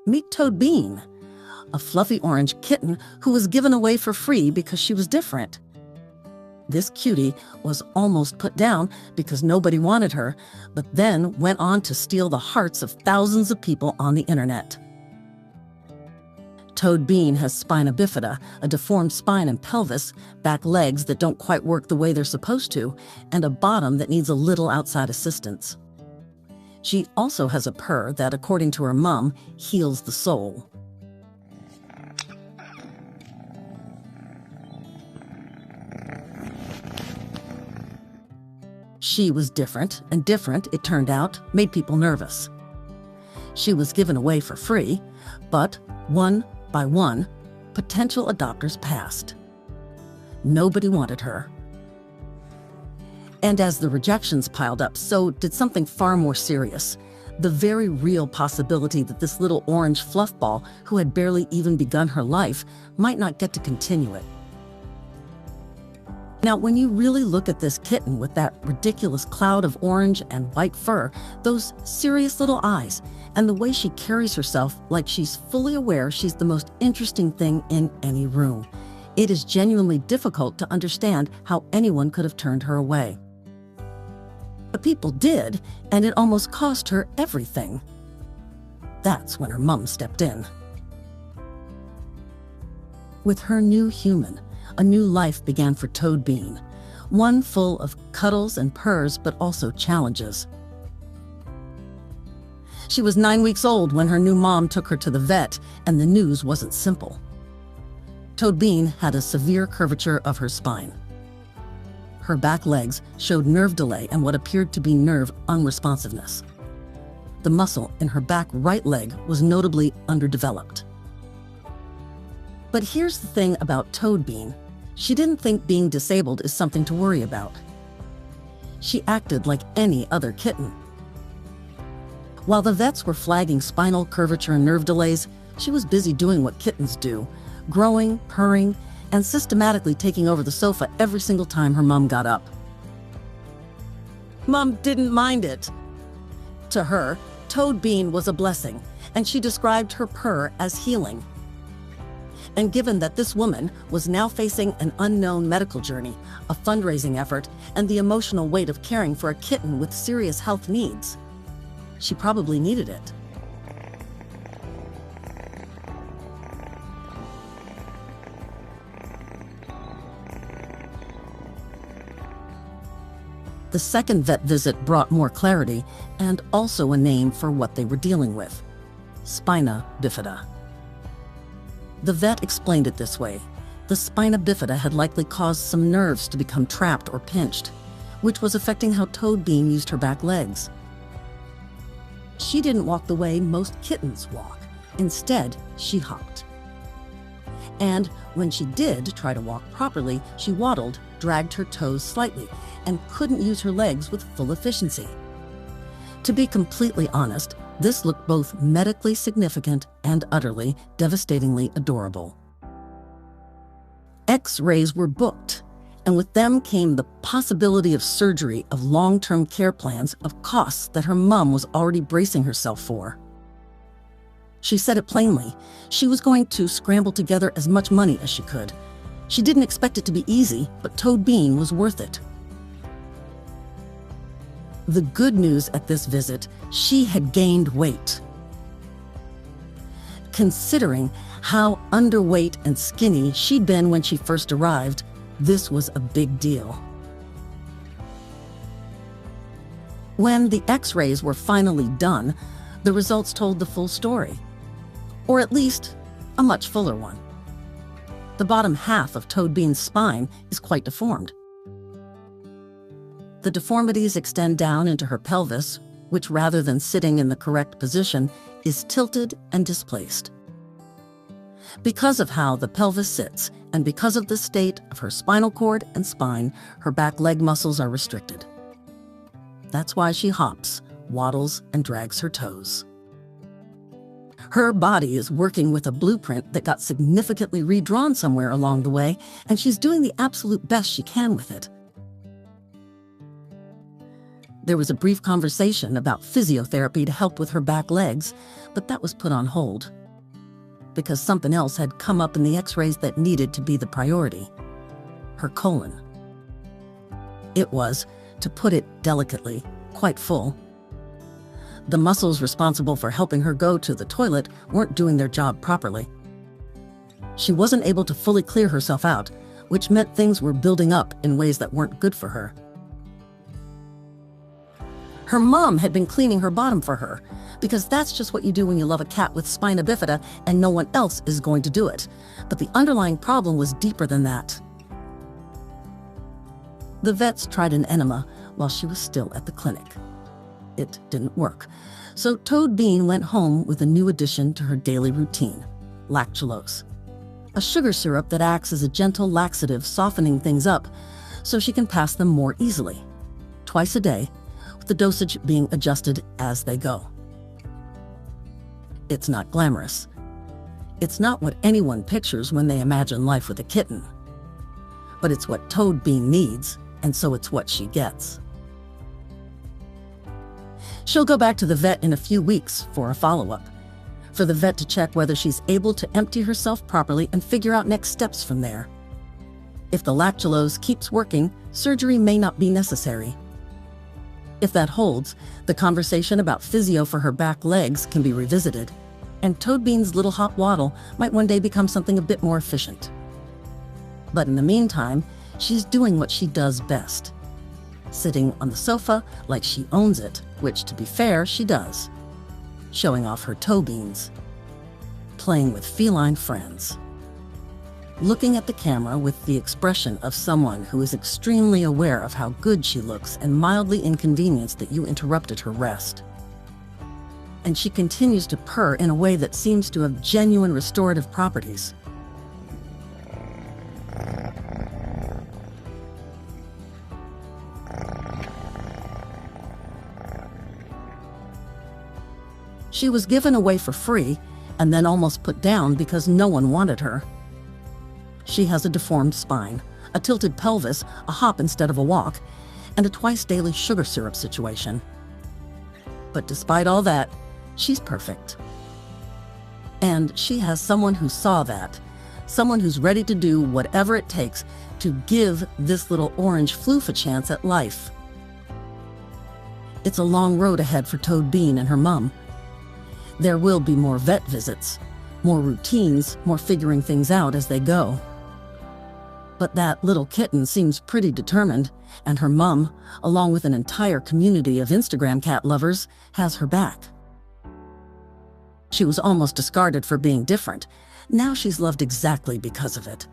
Meet Toad Bean, a fluffy orange kitten who was given away for free because she was different. This cutie was almost put down because nobody wanted her, but then went on to steal the hearts of thousands of people on the internet. Toad Bean has spina bifida, a deformed spine and pelvis, back legs that don't quite work the way they're supposed to, and a bottom that needs a little outside assistance. She also has a purr that, according to her mom, heals the soul. She was different, and different, it turned out, made people nervous. She was given away for free, but one by one, potential adopters passed. Nobody wanted her. And as the rejections piled up, so did something far more serious. The very real possibility that this little orange fluffball, who had barely even begun her life, might not get to continue it. Now, when you really look at this kitten with that ridiculous cloud of orange and white fur, those serious little eyes, and the way she carries herself like she's fully aware she's the most interesting thing in any room, it is genuinely difficult to understand how anyone could have turned her away. But people did, and it almost cost her everything. That's when her mom stepped in. With her new human, a new life began for Toad Bean, one full of cuddles and purrs, but also challenges. She was 9 weeks old when her new mom took her to the vet, and the news wasn't simple. Toad Bean had a severe curvature of her spine. Her back legs showed nerve delay and what appeared to be nerve unresponsiveness. The muscle in her back right leg was notably underdeveloped. But here's the thing about Toad Bean. She didn't think being disabled is something to worry about. She acted like any other kitten. While the vets were flagging spinal curvature and nerve delays, she was busy doing what kittens do, growing, purring, and systematically taking over the sofa every single time her mom got up. Mom didn't mind it. To her, Toad Bean was a blessing, and she described her purr as healing. And given that this woman was now facing an unknown medical journey, a fundraising effort, and the emotional weight of caring for a kitten with serious health needs, she probably needed it. The second vet visit brought more clarity and also a name for what they were dealing with: spina bifida. The vet explained it this way: the spina bifida had likely caused some nerves to become trapped or pinched, which was affecting how Toad Bean used her back legs. She didn't walk the way most kittens walk. Instead, she hopped. And when she did try to walk properly, she waddled, dragged her toes slightly, and couldn't use her legs with full efficiency. To be completely honest, this looked both medically significant and utterly, devastatingly adorable. X-rays were booked, and with them came the possibility of surgery, of long-term care plans, of costs that her mom was already bracing herself for. She said it plainly: she was going to scramble together as much money as she could. She didn't expect it to be easy, but Toad Bean was worth it. The good news at this visit: she had gained weight. Considering how underweight and skinny she'd been when she first arrived, this was a big deal. When the X-rays were finally done, the results told the full story. Or at least, a much fuller one. The bottom half of Toad Bean's spine is quite deformed. The deformities extend down into her pelvis, which, rather than sitting in the correct position, is tilted and displaced. Because of how the pelvis sits, and because of the state of her spinal cord and spine, her back leg muscles are restricted. That's why she hops, waddles, and drags her toes. Her body is working with a blueprint that got significantly redrawn somewhere along the way, and she's doing the absolute best she can with it. There was a brief conversation about physiotherapy to help with her back legs, but that was put on hold because something else had come up in the x-rays that needed to be the priority: her colon. It was, to put it delicately, quite full. The muscles responsible for helping her go to the toilet weren't doing their job properly. She wasn't able to fully clear herself out, which meant things were building up in ways that weren't good for her. Her mom had been cleaning her bottom for her, because that's just what you do when you love a cat with spina bifida and no one else is going to do it. But the underlying problem was deeper than that. The vets tried an enema while she was still at the clinic. It didn't work, so Toad Bean went home with a new addition to her daily routine: lactulose, a sugar syrup that acts as a gentle laxative, softening things up so she can pass them more easily, twice a day, with the dosage being adjusted as they go. It's not glamorous. It's not what anyone pictures when they imagine life with a kitten. But it's what Toad Bean needs, and so it's what she gets. She'll go back to the vet in a few weeks for a follow-up, for the vet to check whether she's able to empty herself properly and figure out next steps from there. If the lactulose keeps working, surgery may not be necessary. If that holds, the conversation about physio for her back legs can be revisited, and Toad Bean's little hot waddle might one day become something a bit more efficient. But in the meantime, she's doing what she does best: sitting on the sofa like she owns it, which, to be fair, she does, showing off her toe beans, playing with feline friends, looking at the camera with the expression of someone who is extremely aware of how good she looks and mildly inconvenienced that you interrupted her rest. And she continues to purr in a way that seems to have genuine restorative properties. She was given away for free and then almost put down because no one wanted her. She has a deformed spine, a tilted pelvis, a hop instead of a walk, and a twice-daily sugar syrup situation. But despite all that, she's perfect. And she has someone who saw that, someone who's ready to do whatever it takes to give this little orange floof a chance at life. It's a long road ahead for Toad Bean and her mom. There will be more vet visits, more routines, more figuring things out as they go. But that little kitten seems pretty determined, and her mom, along with an entire community of Instagram cat lovers, has her back. She was almost discarded for being different. Now she's loved exactly because of it.